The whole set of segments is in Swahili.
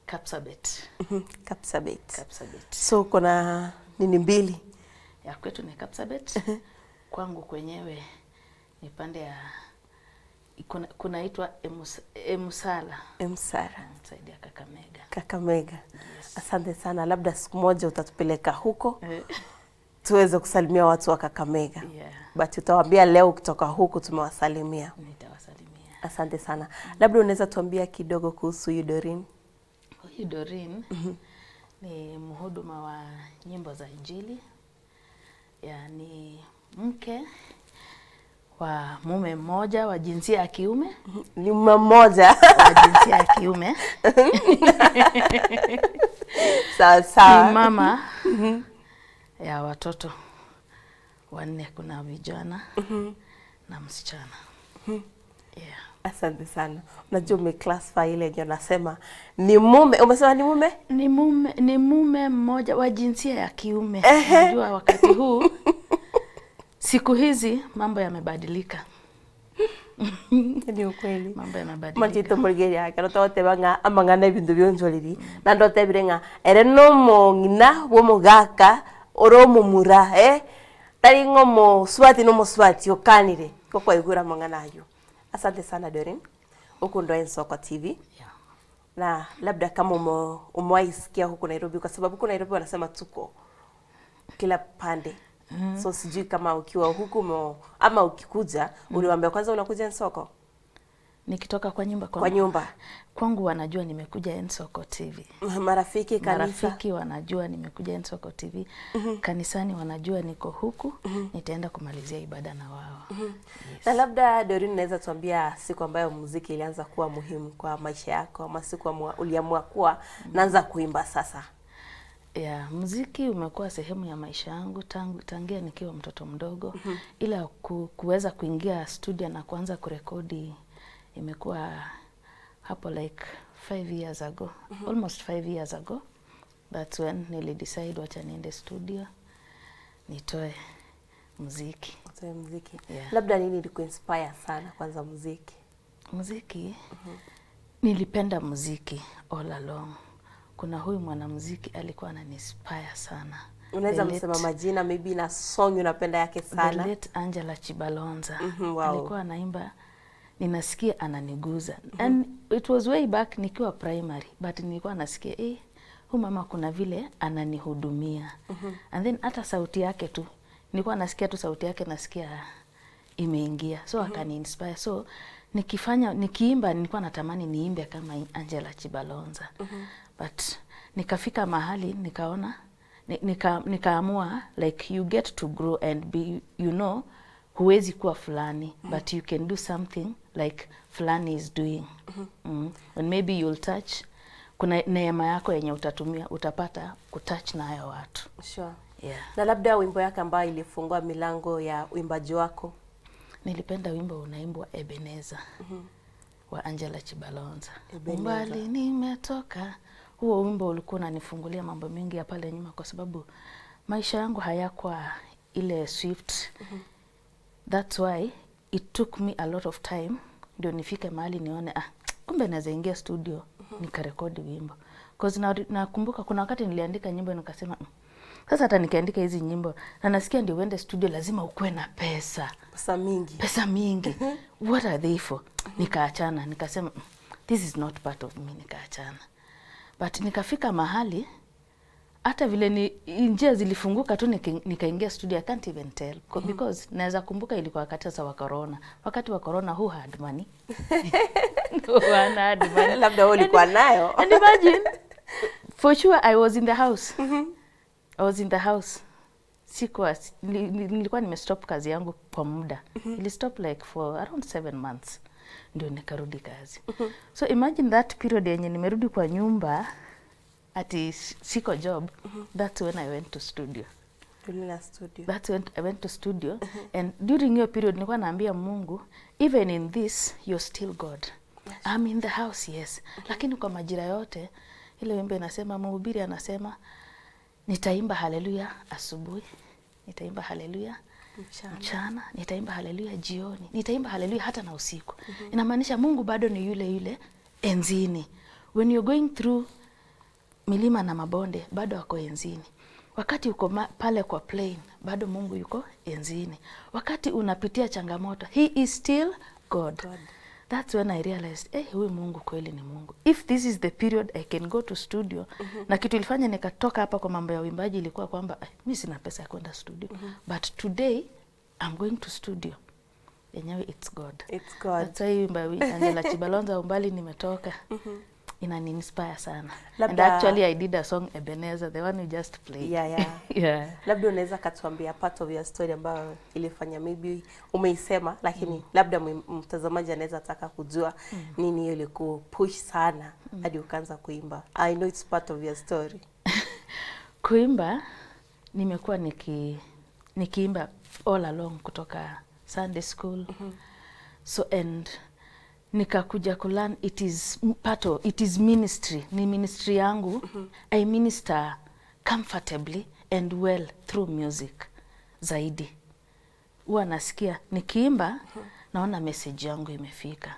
Kapsabet. Kapsabet. Kapsabet. So kuna nini mbili? Ya kwetu ni Kapsabet. Kwangu kwenyewe ni pande ya kunaitwa Emusala. Emusala. Saidi ya Kakamega. Kakamega. Yes. Asante sana. Labda siku moja utatupeleka huko. Tuweze kusalimia watu wa Kakamega. Yeah. But utawaambia leo kutoka huku tumewasalimia. Nitawasalimia. Asante sana. Labda unaweza tuambia kidogo kuhusu huyu Doreen? Huyu Doreen ni mhuduma wa nyimbo za Injili. Yaani mke wa mume mmoja wa jinsia ya kiume. Ni mume mmoja wa jinsia ya kiume. Sawa sawa. Ni mama ya watoto 4, kuna vijana na msichana. Yeah. Asante sana. Unajua umeclassify ile yenye unasema ni mume, umesema ni mume? Ni mume mmoja wa jinsia ya kiume. Unajua wakati huu siku hizi mambo yamebadilika. Ni ukweli. Mambo yamebadilika. Machito murgeria kana tote banga amangana ibintu byonjoriri na ndote birenga ere no mongina wo mugaka oro mumura tari ngomo swati no muswati okanire kokwa igura mangana ayo. Asante sana Doreen. Huko ndo Ensoko TV. Yeah. Na labda kama umewaisikia huko Nairobi, kwa sababu huko Nairobi wanasema tuko kila pande. So sijui kama ukiwa huku ama ukikuja uliwaambia kwanza unakuja Ensoko? Nikitoka kwa nyumba kwa nyumba. Kwangu wanajua nimekuja Ensoko TV. Marafiki kanisa. Marafiki wanajua nimekuja Ensoko TV. Kanisani wanajua niko huku. Nitaenda kumalizia ibada na wao. Yes. Na labda Doreen unaweza tuambia siku ambayo muziki ilianza kuwa muhimu kwa maisha yako, ama siku uliamua kuwa naanza kuimba sasa? Yeah, muziki umekuwa sehemu ya maisha yangu tangia nikiwa mtoto mdogo. Ila kuweza kuingia studio na kuanza kurekodi imekuwa hapo like 5 years ago. Almost 5 years ago. That's when nilidecide wacha niende studio nitoe muziki. Utoe muziki. Yeah. Labda nini ilikuinspire sana kwanza muziki? Muziki? Nilipenda muziki all along. Kuna huyu mwanamuziki alikuwa ananiinspire sana. Unaweza msema majina maybe na song unapenda yake sana? The late Angela Chibalonza. Wow. Alikuwa anaimba, ninasikia ananiguza. And it was way back nikiwa primary, but nilikuwa nasikia huyu mama kuna vile ananihudumia. And then hata sauti yake tu, nilikuwa nasikia tu sauti yake, nasikia imeingia. So akani-inspire. So nikiimba nilikuwa natamani niimbe kama Angela Chibalonza. But nikafika mahali nikaona nikaamua like you get to grow and be, you know, huwezi kuwa fulani, but you can do something like fulani is doing. And maybe you'll touch, kuna neema yako yenye utatumia, utapata kutouch na hayo watu. Sure. Yeah. Na labda wimbo yako ambayo ilifungua milango ya uimbaji wako? Nilipenda wimbo unaimbwa Ebeneza. Wa Angela Chibalonza. Ebeneza. Mbali nimetoka. Huo wimbo ulikuwa unanifungulia mambo mengi ya pale nyuma, kwa sababu maisha yangu hayakuwa ile swift. That's why it took me a lot of time ndio nifike mahali nione kumbe naweza ingia studio nikarekodi wimbo. Because nakumbuka kuna wakati niliandika nyimbo nikasema sasa hata nikiandika hizi nyimbo na nasikia ndio uende studio lazima ukue na pesa. Pesa mingi. What are they for? Nikaachana, nikasema this is not part of me, nikaachana. But nikafika mahali hata vile njia zilifunguka tu nikaingia studio. I can't even tell because naweza kumbuka ilikuwa wakati wa corona. Wakati wa corona who had money? No one had money. Labda wewe ulikuwa nayo. And imagine, for sure I was in the house. I was in the house. Nilikuwa nimestop kazi yangu kwa muda. Nilistop like for around 7 months. Ndio nikarudi kazi. So imagine that period yenye nimerudi kwa nyumba ati siko job. That's when I went to studio. That's when I went to studio. And during your period nilikuwa naambia Mungu, even in this you're still God. Yes. I'm in the house, yes. Lakini kwa majira yote ile wimbo inasema, mhubiri anasema nitaimba haleluya asubuhi, nitaimba haleluya mchana, nitaimba haleluya jioni, nitaimba haleluya hata na usiku. Inamaanisha Mungu bado ni yule yule enzini. When you're going through milima na mabonde bado wako enzini. Wakati uko pale kwa plain bado Mungu yuko enzini. Wakati unapitia changamoto, he is still God. That's when I realized, huyu Mungu kweli ni Mungu. If this is the period I can go to studio, na kitu ilifanya nikatoka hapa kwa mambo ya uimbaji ilikuwa kwamba mimi sina pesa ya kwenda studio. But today I'm going to studio. Yenyewe it's God. It's God. That's why Angela Chibalonza umbali nimetoka. Inani inspire sana. And actually I did a song Ebenezer, the one you just played. Yeah. Labda unaweza katuambia part of your story ambayo ilifanya maybe umeisema lakini labda mtazamaji anaweza taka kujua nini ile kupush sana hadi ukaanza kuimba. I know it's part of your story. Kuimba nimekuwa nikiimba all along kutoka Sunday school. So and nikakuja kulearn it is ministry. Ni ministry yangu. I minister comfortably and well through music zaidi. Huwa nasikia nikiimba naona message yangu imefika.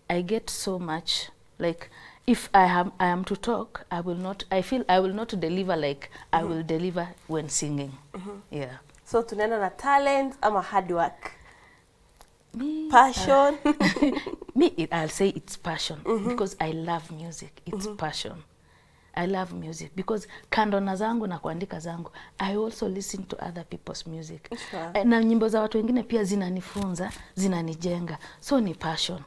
I get so much like if I am to talk, I feel I will not deliver like I will deliver when singing. Yeah. So tunaenda na talent ama hard work? Passion? I'll say it's passion because I love music. It's passion. I love music because kando na zangu na kuandika zangu, I also listen to other people's music. Na nyimbo za watu wengine pia zinanifunza, zinanijenga. So ni passion.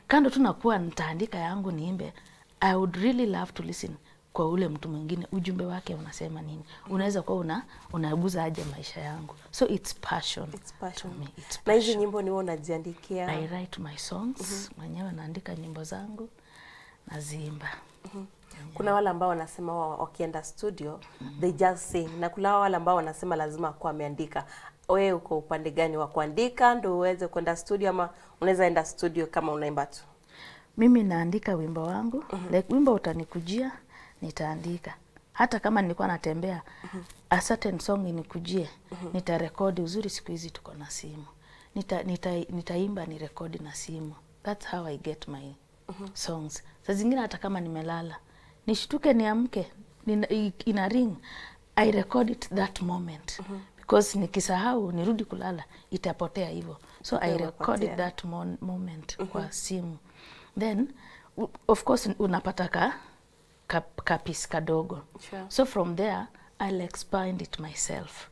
Kando tu nakuwa nitaandika yangu niimbe, I would really love to listen kwa ule mtu mwingine ujumbe wake unasema nini. Unaweza kuwa unaguza aje maisha yangu. So it's passion. It's passion. To me, it's passion. Na hizi nyimbo ni wewe unajiandikia? I write my songs. Mwenyewe naandika nyimbo zangu naziimba. Kuna wale ambao wanasema wakienda studio they just sing, na kuna wale ambao wanasema lazima kwa ameandika. Wewe uko upande gani wa kuandika ndio uweze kwenda studio ama unaweza enda studio kama unaimba tu? Mimi naandika wimbo wangu. Like wimbo utanikujia nitaandika. Hata kama nilikuwa natembea a certain song inikujie nitarekodi. Uzuri siku hizi tuko na simu. Nitaimba ni rekodi na simu. That's how I get my songs. Saa zingine hata kama nimelala nishtuke niamke ina ring, I record it that moment because nikisahau nirudi kulala itapotea hivyo. So I record it that moment kwa simu. Then of course unapata kapis kadogo. So from there I'll expand it myself.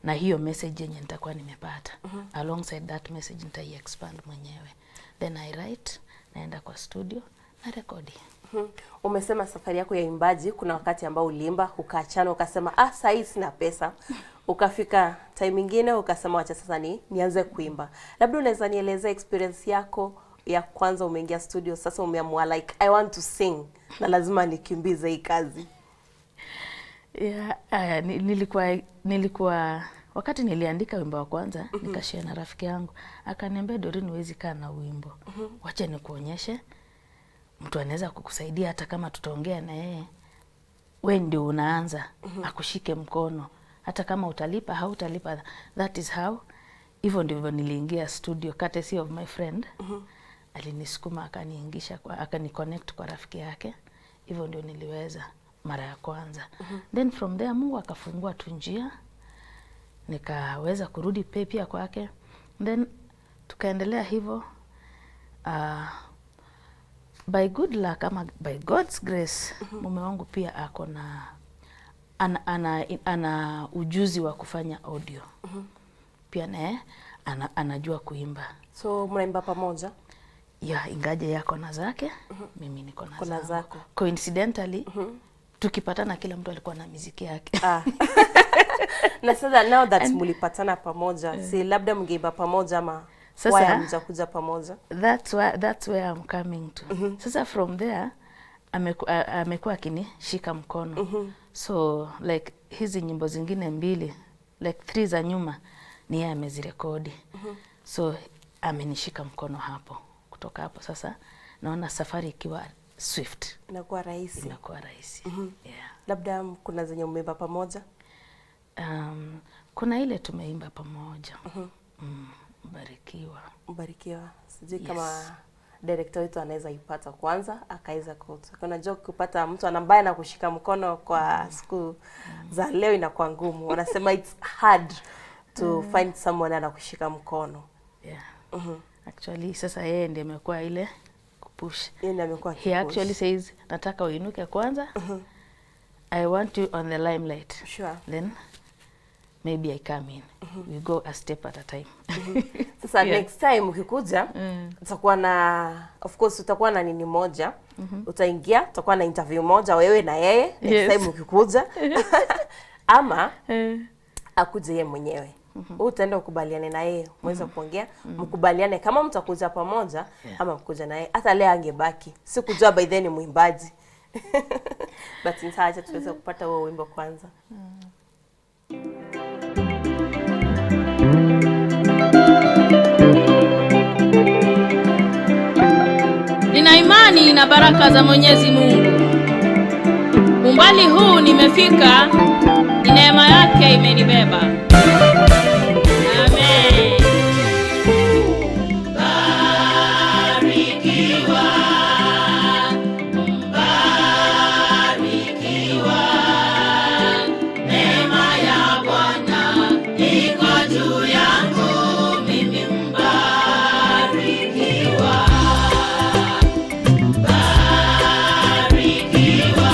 Na hiyo message yenye nitakuwa nimepata alongside that message nitai-expand mwenyewe. Then I write, naenda kwa studio na rekodi. Umesema safari yako ya imbaji kuna wakati ambao uliimba ukaachana ukasema sasa hii sina pesa. Ukafika time nyingine ukasema acha sasa nianze kuimba. Labda unaweza nieleza experience yako ya kwanza umeingia studio, sasa umeamua like I want to sing na lazima nikimbize hii kazi? Nilikuwa wakati niliandika wimbo wa kwanza nikashare na rafiki yangu akaniambia Doreen huwezi kaa na wimbo. Wacha nikuonyeshe mtu anaweza kukusaidia hata kama tutaongea na yeye. Wewe ndio unaanza akushike mkono. Hata kama utalipa hautalipa. That is how. Hivyo ndivyo niliingia studio courtesy of my friend. Alinisukuma akaniingisha akaniconnect kwa rafiki yake. Hivyo ndio niliweza mara ya kwanza. Then from there Mungu akafungua tu njia. Nikaweza kurudi pia kwake. Then tukaendelea hivyo. By good luck ama by God's grace mume wangu pia ako na ana ujuzi wa kufanya audio. Pia naye anajua kuimba. So mnaimba pamoja? Ingaje yako na zake, mimi niko na zako. Coincidentally tukipatana kila mtu alikuwa na muziki yake. Na sasa now that mulipatana pamoja, si labda mngeimba pamoja ama sasa mjakuja pamoja? That's where I'm coming to. Sasa from there amekuwa akinishika mkono. So like hizi nyimbo zingine mbili like 3 za nyuma ni yeye amezirekodi. So amenishika mkono hapo. Kutoka hapo sasa naona safari ikiwa swift. Inakuwa rahisi. Labda kuna zenye umeimba pamoja? Kuna ile tumeimba pamoja. Mbarikiwa. Sijui kama director wetu anaweza ipata kwanza akaweza unajua kupata mtu ambaye anakushika mkono kwa siku za leo inakuwa ngumu. Wanasema it's hard to find someone anakushika mkono. Yeah. Actually sasa yeye ndiye amekuwa ile kupush. Yeye ndiye amekuwa kupush. He actually says nataka uinuke kwanza. I want you on the limelight. Sure. Then maybe I come in. We go a step at a time. Sasa next time ukikuja utakuwa na, of course utakuwa na nini moja. Utaingia, utakuwa na interview moja wewe na yeye next time ukikuja. Ama akuje yeye mwenyewe. Utaenda ukubaliane na yeye, mweza kuongea, mkubaliane kama mtakuja pamoja ama mkuja na yeye. Hata leo angebaki. Sikujua by then muimbaji. But nitaacha tuweze kupata huo wimbo kwanza. Nina imani na baraka za Mwenyezi Mungu. Umbali huu nimefika, ni neema yake imenibeba. Amen. Barikiwa, barikiwa, neema ya Bwana iko juu yangu, mimi mbarikiwa. Barikiwa,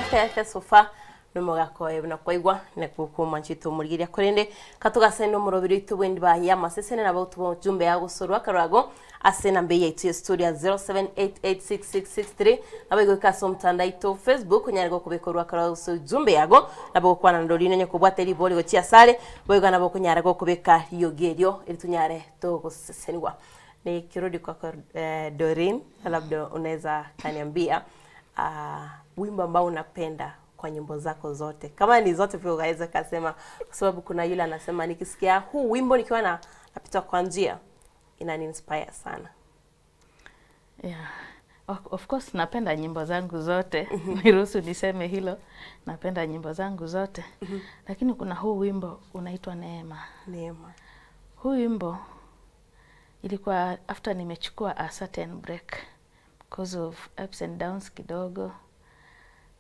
tete sofa numugako na kwaigwa ne kukuma nchito murigiria kurinde katugasende umurobiri itubwendi ba ya masesene na bautu jumbe ya gusorwa karago asena mbe yaitu studio 07886663 nabego kaso mtandaito Facebook nyarego kubekorwa karago so jumbe yago nabo kwana ndorine nye kubwata iri boli gochia sare bwega nabo kunyarego kubeka yogerio iritunyare to gusesenwa ni kirudi kwa Doreen labda unaweza kaniambia wimbo ambao unapenda kwa nyimbo zako zote, kama ni zote pia unaweza kusema, kwa sababu kuna yule anasema nikisikia huu wimbo nikiwa napita kwa njia inani inspire sana. Yeah, of course napenda nyimbo zangu zote. Niruhusu niseme hilo, napenda nyimbo zangu zote. Lakini kuna huu wimbo unaitwa Neema. Neema. Huu wimbo ilikuwa after nimechukua a certain break because of ups and downs kidogo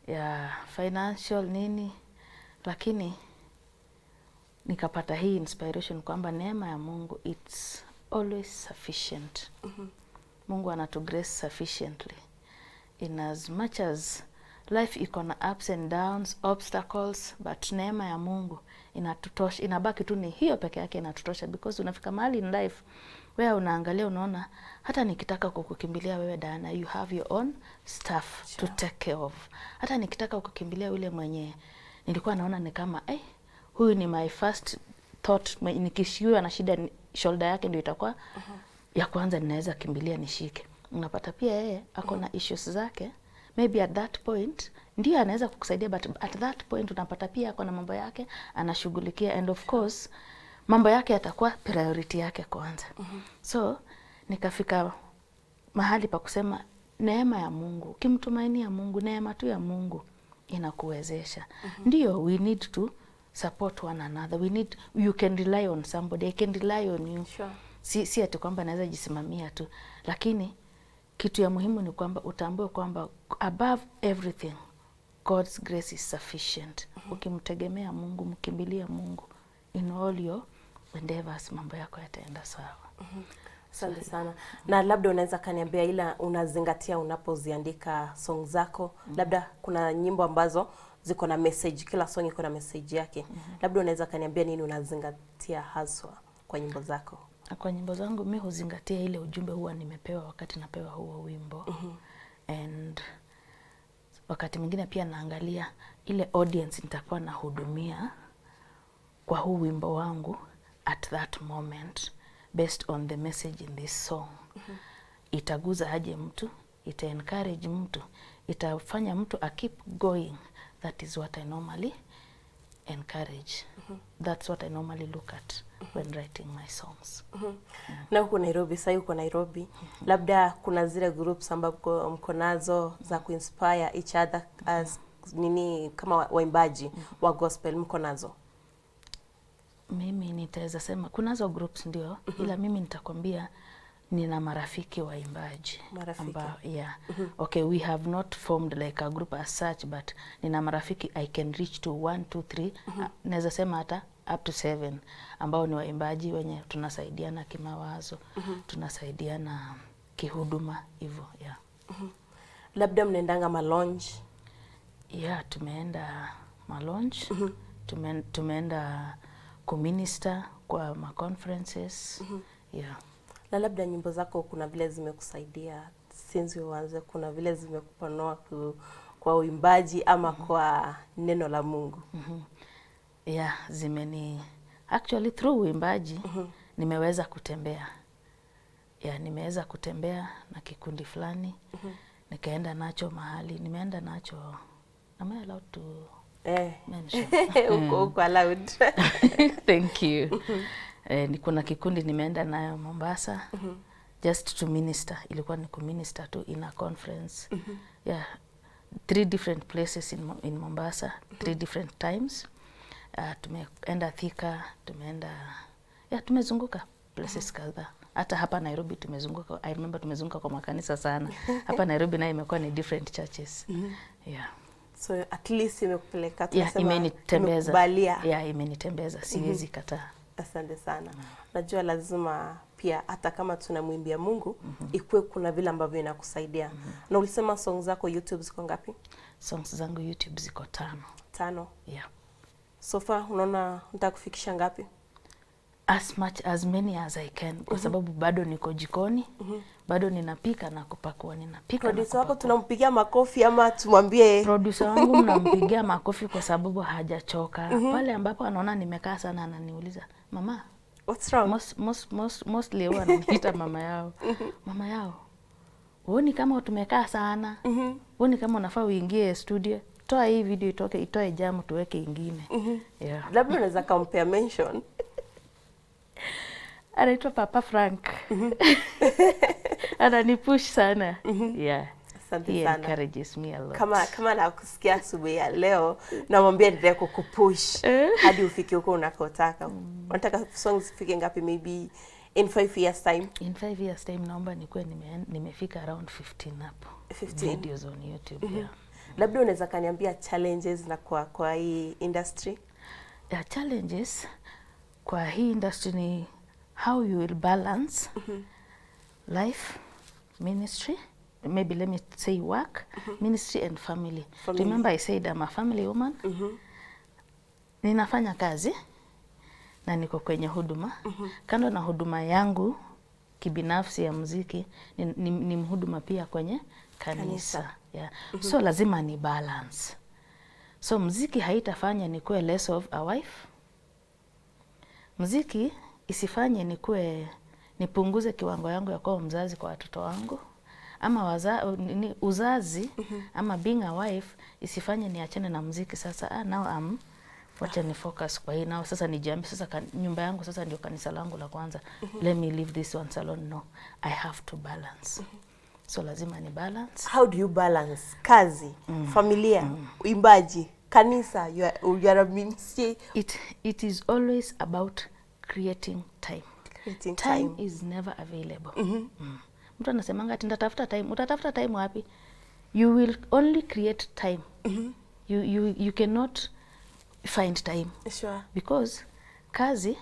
ya financial nini, lakini nikapata hii inspiration kwamba neema ya Mungu it's always sufficient. Mungu anatu grace sufficiently in as much as life iko na ups and downs, obstacles, but neema ya Mungu inatutosha, inabaki tu ni hiyo peke yake inatutosha, because unafika mahali in life wewe unaangalia unaona hata nikitaka kukukimbilia wewe Diana, you have your own stuff to take care of. Hata nikitaka kukimbilia yule mwenye nilikuwa naona ni kama huyu ni my first thought, nikishiwa na shida shoulder yake ndio itakuwa ya kwanza ninaweza kimbilia nishike. Unapata pia yeye ako na issues zake, maybe at that point ndio anaweza kukusaidia, but at that point unapata pia ako na mambo yake anashughulikia, and of course mambo yake yatakuwa priority yake kwanza. So nikafika mahali pa kusema neema ya Mungu, kimtumainia Mungu, neema tu ya Mungu inakuwezesha. Ndio we need to support one another, you can rely on somebody, I can rely on you. Sure. Si ati kwamba naweza jisimamia tu, lakini kitu ya muhimu ni kwamba utambue kwamba above everything God's grace is sufficient. Ukimtegemea Mungu, mkimbilia Mungu in all your endeavors, mambo yako yataenda sawa. Asante sana. Na labda unaweza kaniambia ila unazingatia unapoziandika song zako, labda kuna nyimbo ambazo ziko na message, kila song iko na message yake. Labda unaweza kaniambia nini unazingatia haswa kwa nyimbo zako? Kwa nyimbo zangu mimi huzingatia ile ujumbe huwa nimepewa wakati napewa huo wimbo. And wakati mwingine pia naangalia ile audience nitakuwa nahudumia kwa huu wimbo wangu at that moment based on the message in this song. Itaguza aje mtu, ita encourage mtu, itafanya mtu a keep going. That is what I normally encourage. That's what I normally look at when writing my songs. Na huko Nairobi, sasa huko Nairobi, labda kuna zile groups ambapo mko nazo za kuinspire each other as nini kama waimbaji wa gospel, mko nazo? Mimi nitaweza sema kunazo groups ndio, ila mimi nitakwambia nina marafiki waimbaji ambao okay, we have not formed like a group as such, but nina marafiki I can reach to 1 2 3 naweza sema hata up to 7 ambao ni waimbaji wenye tunasaidiana kimawazo, tunasaidiana kihuduma hivyo. Labda mnaendanga malonge? Tumeenda malonge, tumeenda kuminister kwa ma conferences. Na labda nyimbo zako kuna vile zimekusaidia since uanze, kuna vile zimekupanua kwa uimbaji ama kwa neno la Mungu? Zimeni actually through uimbaji nimeweza kutembea. Nimeweza kutembea na kikundi fulani. Nikaenda nacho mahali, nimeenda nacho, am I allowed to mention? Uko allowed. Thank you. Kuna kikundi nimeenda nayo Mombasa just to minister. Ilikuwa ni kuminister tu in a conference. 3 different places in Mombasa, 3 different times. Tumeenda Thika, tumezunguka places kadhaa. Hata hapa Nairobi tumezunguka. I remember tumezunguka kwa makanisa sana. Hapa Nairobi nayo imekuwa ni different churches. So at least imekupeleka, tunasema imenitembeza. imekubalia. Imenitembeza, siwezi kataa. Asante sana. Najua lazima pia hata kama tunamwimbia Mungu ikuwe kuna vile ambavyo inakusaidia. Na ulisema songs zako YouTube ziko ngapi? Songs zangu YouTube ziko 5. 5. Yeah. So far unaona unataka kufikisha ngapi? As many as I can kwa sababu bado niko jikoni, bado ninapika na kupakua, ninapika na Producer wako kupakua. tunampigia makofi ama tumwambie? Producer wangu mnampigia makofi kwa sababu hajachoka. Pale ambapo anaona nimekaa sana ananiuliza, "Mama, What's wrong?" mostly huwa ananiita mama yao. Mama yao, huoni kama tumekaa sana? Huoni kama unafaa uingie studio? Toa hii video itoe jamu tuweke ingine. Yeah. Labda unaweza compare mention. Anaitwa Papa Frank. Ananipush sana. Yeah. Asante He sana. encourages me a lot. Kama nakusikia asubuhi ya leo namwambia endelee kukupush hadi ufike huko unakotaka. Unataka songs zifike ngapi maybe in 5 years time? In 5 years time naomba nikuwe nimefika around 15 hapo. 15 videos on YouTube. Yeah. Labda unaweza kaniambia challenges na kwa hii industry? Yeah, challenges kwa hii industry ni how you will balance life, ministry, maybe let me say work, ministry and family. Remember I said I'm a family woman. Ninafanya kazi na niko kwenye huduma. Kando na huduma yangu kibinafsi ya muziki ni mhuduma pia kwenye kanisa. Yeah. So lazima ni balance. So muziki haitafanya nikuwe less of a wife. Muziki isifanye nipunguze kiwango yangu ya kuwa mzazi kwa watoto wangu. Ama uzazi ama being a wife isifanye niachane na muziki sasa. Now wacha ni focus kwa hii now sasa nijambi sasa nyumba yangu sasa ndio kanisa langu la kwanza. Let me leave this one alone. No, I have to balance. So lazima ni balance. How do you balance kazi, familia, uimbaji, kanisa? You are a ministry. It is always about creating time. Creating Time is never available. Mtu anasemanga ati ndatafuta time. Utatafuta time wapi? You will only create time. You cannot find time. Sure. Because kazi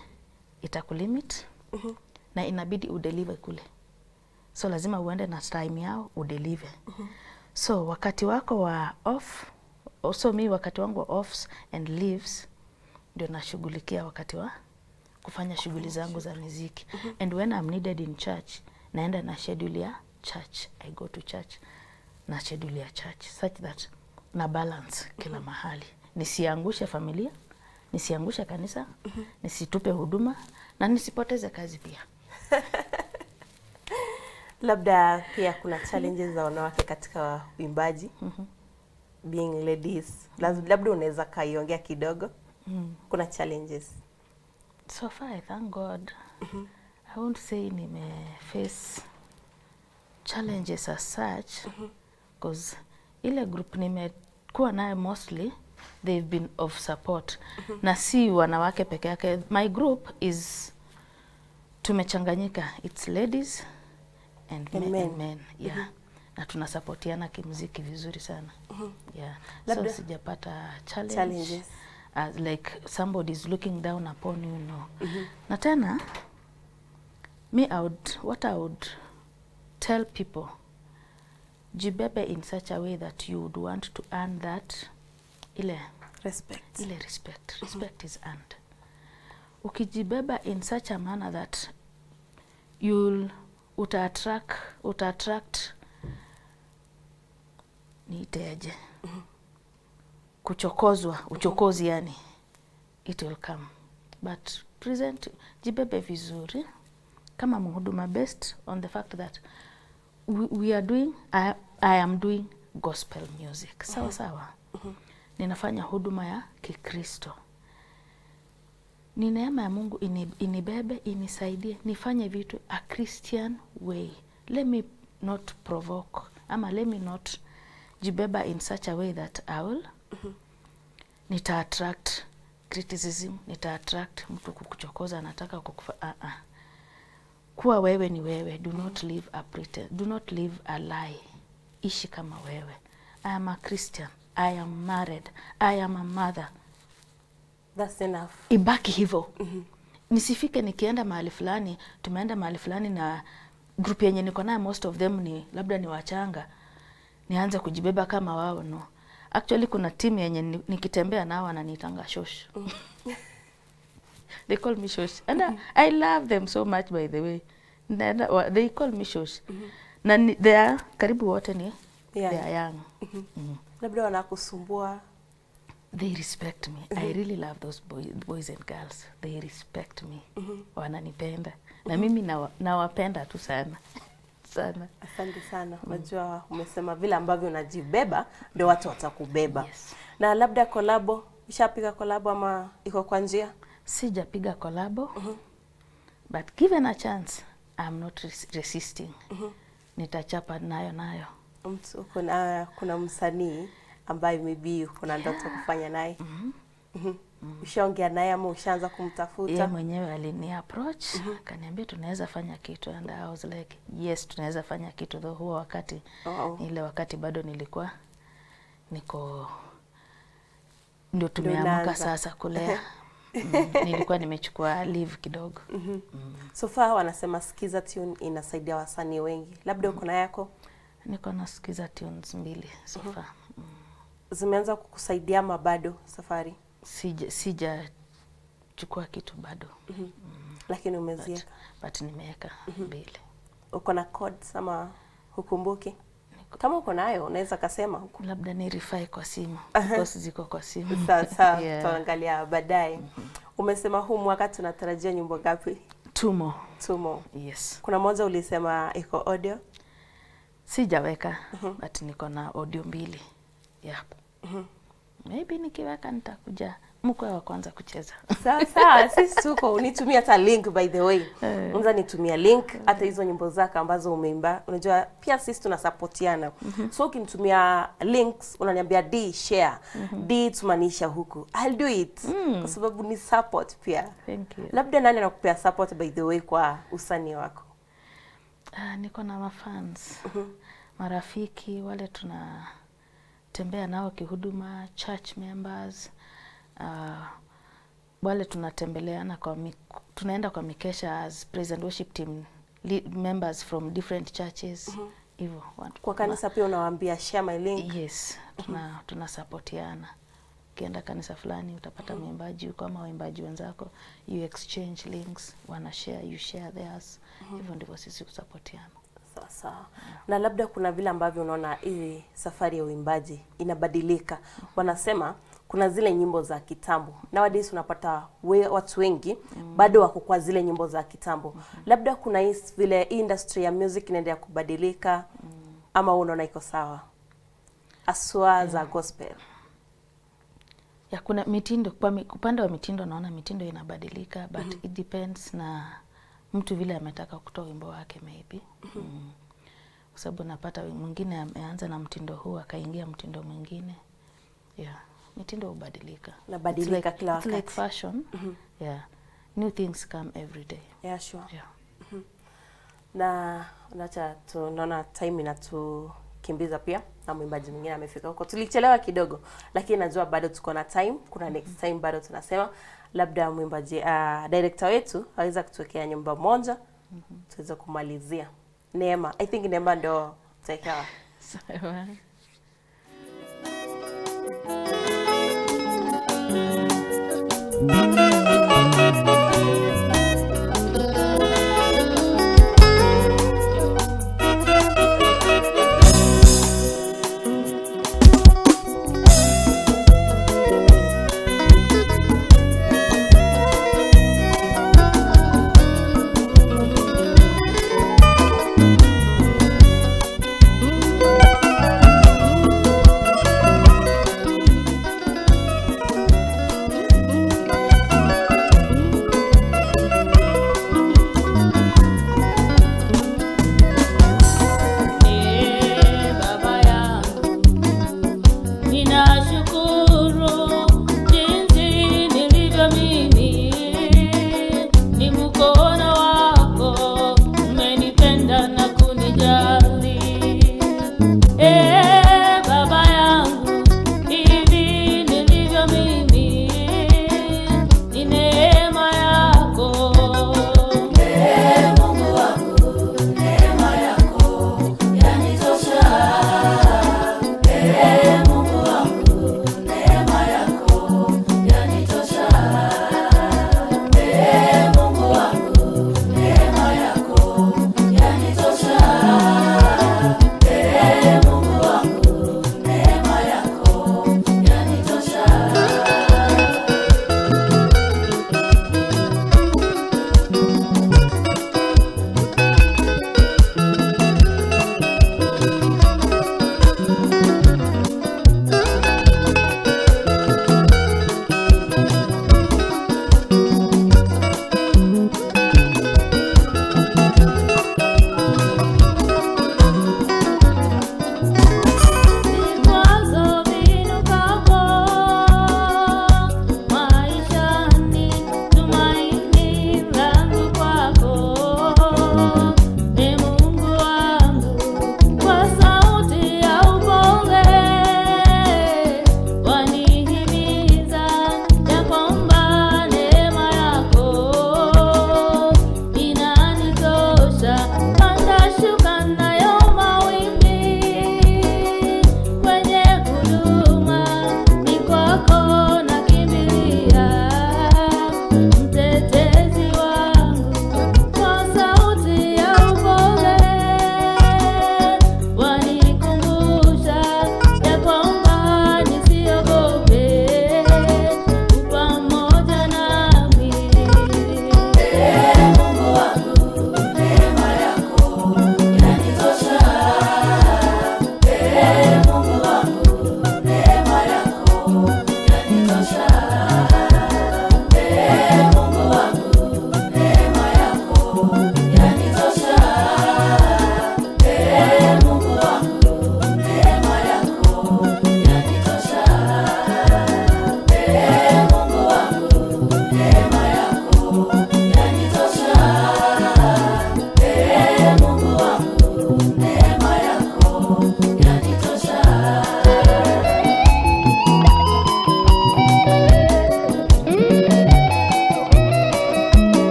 itakulimit na inabidi udeliver kule. So lazima uende na time yao udeliver. So wakati wako wa off, also me wakati wangu wa offs and leaves ndio nashughulikia wakati wa kufanya shughuli zangu za muziki. And when I'm needed in church, naenda na schedule ya church. I go to church na schedule ya church such that na balance kila mahali. Nisiangushe familia, nisiangushe kanisa, nisitupe huduma na nisipoteze kazi pia. Labda pia kuna challenges za wanawake katika uimbaji. Being ladies. Labda unaweza kaiongea kidogo. Kuna challenges. So far I thank God. I won't say face challenges as such because ile group nimekuwa nayo mostly they've been of support. Na si wanawake peke yake. My group is tumechanganyika. It's ladies and men. Yeah. Na tunasupportiana kimuziki vizuri sana. Yeah. So sijapata challenges. Like somebody is looking down upon you, no. Na tena what I would tell people, jibebe in such a way that you would want to earn that Respect. Respect is earned. Ukijibeba in such a manner that uta-attract niiteje? Uchokozi yani. It will come. But jibebe vizuri. Kama mhuduma based on the fact that I am doing gospel music. Sawa. Ninafanya huduma ya Kikristo. Ni neema ya Mungu inibebe, inisaidie, nifanye vitu a Christian way. Let me not provoke, ama let me not jibeba in such a way that I will nita-attract criticism, nita-attract mtu kukuchokoza, anataka kukufa. Kuwa wewe ni wewe. Do not live a pretense. Do not live a lie. Ishi kama wewe. I am a Christian. I am married. I am a mother. That's enough. Ibaki hivyo. nisifike nikienda mahali fulani, tumeenda mahali fulani na group yenye niko nayo most of them ni labda ni wachanga, nianze kujibeba kama wao. No, actually kuna team yenye nikitembea nao wananiitanga shosh. They call me shosh and I love them so much, by the way. They call me shosh. Na they are karibu wote ni they are young. Labda wanakusumbua? They respect me. I really love those boys and girls. They respect me. Wananipenda. Na mimi nawapenda tu sana. Sana. Asante sana. Unajua umesema vile ambavyo unajibeba ndio watu watakubeba. Yes. Na labda kolabo, ushapiga kolabo ama iko kwa njia? Sijapiga kolabo. But given a chance, I'm not resisting. Nitachapa nayo. Kuna msanii ambaye maybe kuna ndoto kufanya naye? Ushaongea naye ama ushaanza kumtafuta? Yeye mwenyewe alini approach, akaniambia tunaweza fanya kitu, and I was like yes, tunaweza fanya kitu. Though huo wakati ile wakati bado nilikuwa ndio tumeamka sasa kulea. Nilikuwa nimechukua leave kidogo. So far wanasema Skiza Tune inasaidia wasanii wengi. Labda uko na yako? Niko na Skiza Tunes 2 so far. Zimeanza kukusaidia ama bado safari? Sija chukua kitu bado. Lakini umezieka? But nimeweka 2. Uko na codes ama hukumbuki? Kama uko nayo unaweza kasema huko. Labda ni refi kwa simu. Because ziko kwa simu. Sasa tutaangalia baadaye. Umesema huu mwaka tunatarajia nyimbo ngapi? 2 more. 2 more. Yes. Kuna moja ulisema iko audio? Sijaweka, but niko na audio 2. Yeah. Maybe nikiweka nitakuja mkwe wa kwanza kucheza. Sawa, sisi tuko unitumia hata link, by the way. Unza nitumia link hata hizo nyimbo zako ambazo umeimba. Unajua pia sisi tunasupportiana. So ukinitumia links unaniambia D share. D tumanisha huku. I'll do it. Kwa sababu ni support pia. Thank you. Labda nani anakupea support, by the way, kwa usanii wako? Niko na mafans. Marafiki wale tunatembea nao kihuduma, church members. Wale tunatembeleana tunaenda kwa mikesha as praise and worship team members from different churches. Hivyo kwa kanisa pia unawaambia share my link? Yes, tunasupportiana. Ukienda kanisa fulani utapata mwimbaji kama waimbaji wenzako, you exchange links, wana share, you share theirs. Hivyo ndivyo sisi kusupportiana. Sawa. Na labda kuna vile ambavyo unaona hii safari ya uimbaji inabadilika. Wanasema kuna zile nyimbo za kitambo. Nowadays unapata watu wengi bado wako kwa zile nyimbo za kitambo. Labda kuna vile industry ya music inaendelea kubadilika ama unaona iko sawa? Aswa za gospel. Ya kuna mitindo, kwa upande wa mitindo naona mitindo inabadilika, but it depends na mtu vile ametaka kutoa wimbo wake maybe. Kwa sababu napata mwingine ameanza na mtindo huu akaingia mtindo mwingine. Yeah, mitindo hubadilika. Nabadilika kila wakati. It's like fashion. Yeah. New things come every day. Yeah, sure. Yeah. Na unacha tunaona time inatukimbiza pia, na mwimbaji mwingine amefika huko. Tulichelewa kidogo lakini najua bado tuko na time. Kuna next time bado tunasema labda mwimbaji director wetu aweza kutuwekea nyimbo moja tuweze kumalizia. Neema, I think Neema ndo takeover. Sawa.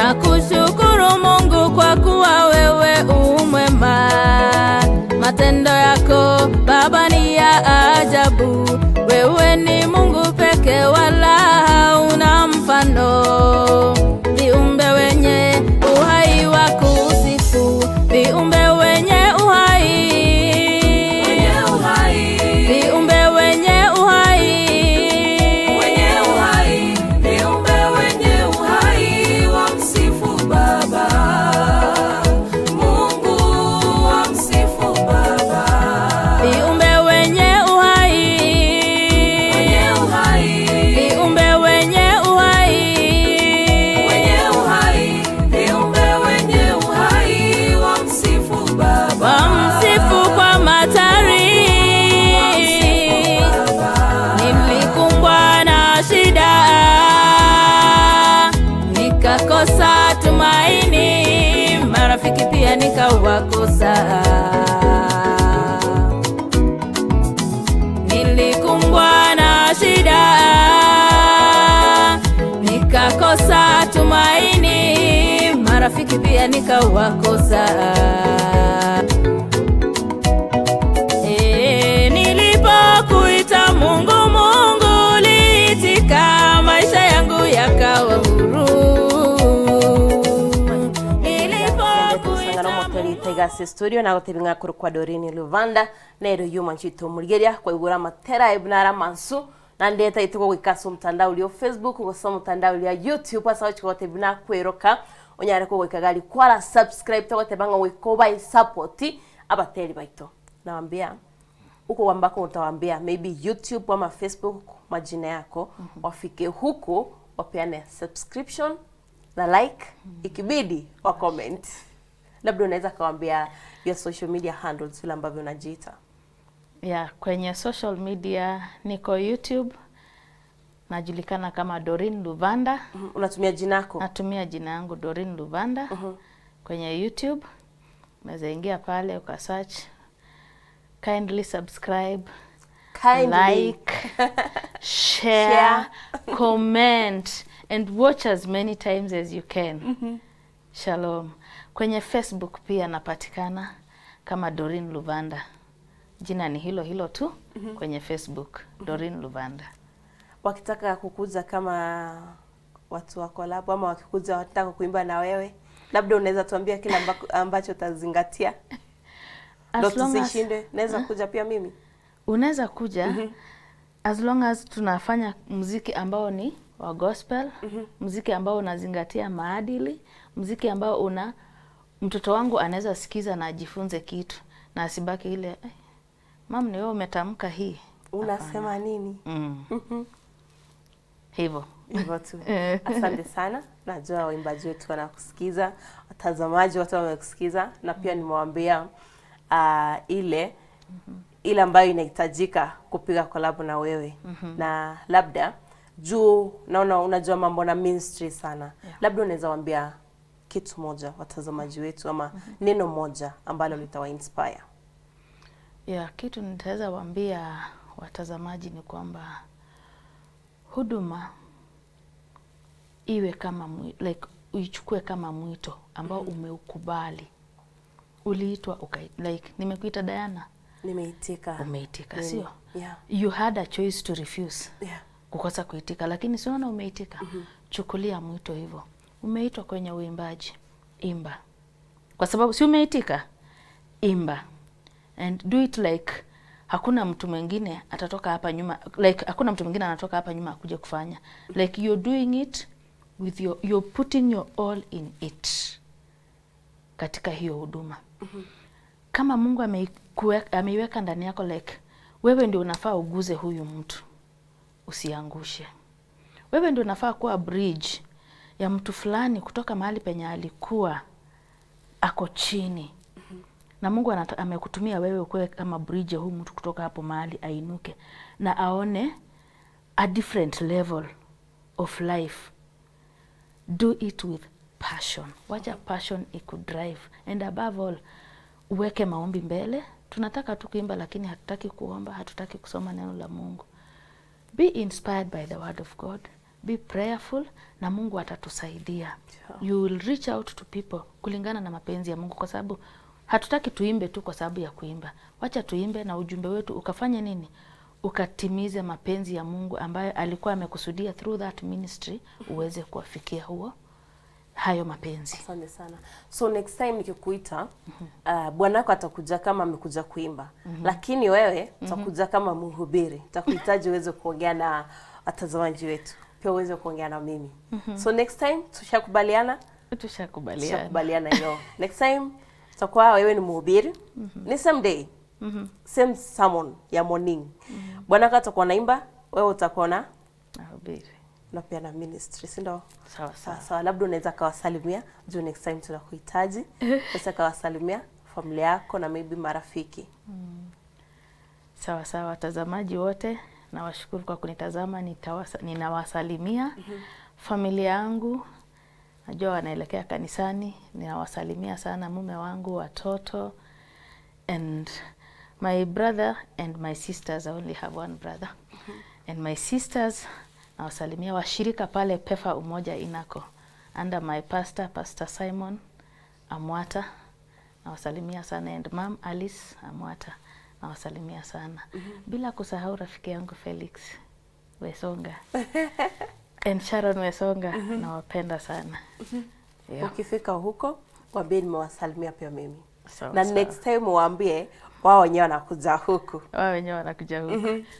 na kushukuru Mungu kwa kuwa wewe umwema. Matendo yako Baba ni ya ajabu, wewe ni Mungu pekee wala hauna mfano. Viumbe wenye uhai wa kusifu, viumbe wenye uhai, viumbe wenye uhai, viumbe wenye uhai wamsifu Baba. Mungu wamsifu Baba. viumbe wenye uhai, viumbe wenye uhai, viumbe wenye uhai wamsifu Baba. wamsifu kwa matari. Nilikumbwa na shida, nikakosa tumaini, marafiki pia nikawakosa. Nilikumbwa na shida, nikakosa tumaini, marafiki pia nikawakosa. Nilipokuita Mungu, Mungu uliitika, maisha yangu yakawa huru. Tegasi studio na gutebinga kuru kwa Doreen Luvanda nero yuma nchito murigeria kwa igura matera ibnara mansu na ndeta ituko gwikaso mtandao ulio Facebook gusoma mtandao ulio YouTube kwa sababu chikote bina kweroka onyare ko gwikagali kwara subscribe to gutebanga wikoba support abateri baito naambia uko ambako utawaambia maybe YouTube ama Facebook majina yako wafike huko wapeane subscription na like ikibidi wa comment. Labda unaweza kawaambia your social media handles vile ambavyo unajiita. Kwenye social media niko YouTube, najulikana kama Doreen Luvanda. Unatumia jina lako? Natumia jina yangu Doreen Luvanda. Kwenye YouTube unaweza ingia pale ukasearch, kindly subscribe, like, share, comment and watch as many times as you can. Shalom. Kwenye Facebook pia napatikana kama Doreen Luvanda. Jina ni hilo hilo tu kwenye Facebook, Doreen Luvanda. Wakitaka kukuza kama watu wa collab ama wakikuza wataka kuimba na wewe, labda unaweza tuambia kile ambacho utazingatia. Ndio tusishinde, naweza kuja pia mimi. Unaweza kuja as long as tunafanya muziki ambao ni wa gospel, muziki ambao unazingatia maadili, muziki ambao mtoto wangu anaweza sikiza na ajifunze kitu na asibaki ile mama ni wewe umetamka hii unasema nini. Hivyo tu. Asante sana. Najua waimbaji wetu wanakusikiza, watazamaji watu wamekusikiza na pia nimewaambia ile ambayo inahitajika kupiga collab na wewe. Na labda juu naona unajua mambo na ministry sana. Labda unaweza waambia kitu moja watazamaji wetu ama neno moja ambalo litawa inspire. Kitu nitaweza waambia watazamaji ni kwamba huduma iwe kama uichukue kama mwito ambao umeukubali. Uliitwa nimekuita Diana, nimeitika. Umeitika, sio? You had a choice to refuse. Kukosa kuitika, lakini si unaona umeitika. Chukulia mwito hivyo. Umeitwa kwenye uimbaji, imba. Kwa sababu si umeitika, imba. And do it like hakuna mtu mwingine atatoka hapa nyuma, hakuna mtu mwingine anatoka hapa nyuma akuje kufanya. Like you're doing it with you're putting your all in it. Katika hiyo huduma. Kama Mungu ameiweka ndani yako wewe ndio unafaa uguze huyu mtu. Usiangushe. Wewe ndio unafaa kuwa bridge ya mtu fulani kutoka mahali penye alikuwa ako chini. Na Mungu amekutumia wewe ukue kama bridge ya huyu mtu kutoka hapo mahali ainuke na aone a different level of life. Do it with passion. Wacha passion ikudrive. And above all, uweke maombi mbele. Tunataka tu kuimba lakini hatutaki kuomba, hatutaki kusoma neno la Mungu. Be inspired by the word of God. be prayerful na Mungu atatusaidia. Sure. You will reach out to people kulingana na mapenzi ya Mungu, kwa sababu hatutaki tuimbe tu kwa sababu ya kuimba. Wacha tuimbe na ujumbe wetu ukafanya nini? Ukatimize mapenzi ya Mungu ambayo alikuwa amekusudia through that ministry uweze kuwafikia hayo mapenzi. Asante sana. So next time nikikuita, bwanako atakuja kama amekuja kuimba. Lakini wewe utakuja kama mhubiri. Utakuhitaji uweze kuongea na watazamaji wetu. Pia uweze kuongea na mimi. So next time tushakubaliana? Tushakubaliana hiyo. Next time tutakuwa wewe ni mhubiri. Ni same day. Same sermon ya morning. Bwanako atakuwa naimba, wewe utakuwa na mhubiri. Na pia na ministry, si ndio? Sawa. Sawa, labda unaweza kawasalimia juu next time tunakuhitaji. Unaweza kawasalimia familia yako na maybe marafiki. Sawa, watazamaji wote, nawashukuru kwa kunitazama. Ninawasalimia familia yangu, najua wanaelekea kanisani. Ninawasalimia sana mume wangu, watoto, and my brother and my sisters. I only have one brother. And my sisters, nawasalimia washirika pale Pefa Umoja Inako under my Pastor Simon Amwata. Nawasalimia sana, and Mom Alice Amwata. Nawasalimia sana. Bila kusahau rafiki yangu Felix Wesonga and Sharon Wesonga, nawapenda sana. Ukifika huko waambie nimewasalimia pia mimi. Na next time waambie wao wenyewe wanakuja huku.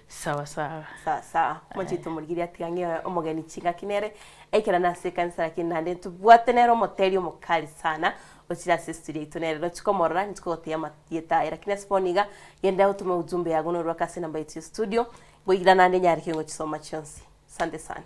Sawa. Mwachitu murigiria tigange omogeni chinga kinere ekera na sekansa lakini nande tubwatenero motelio mukali sana ochira studio itonere no chikomorora nitikotia matieta lakini sponiga yenda utume ujumbe yago no rwakase namba yetu studio boigira nande nyari kingo chisoma chonsi. Asante sana.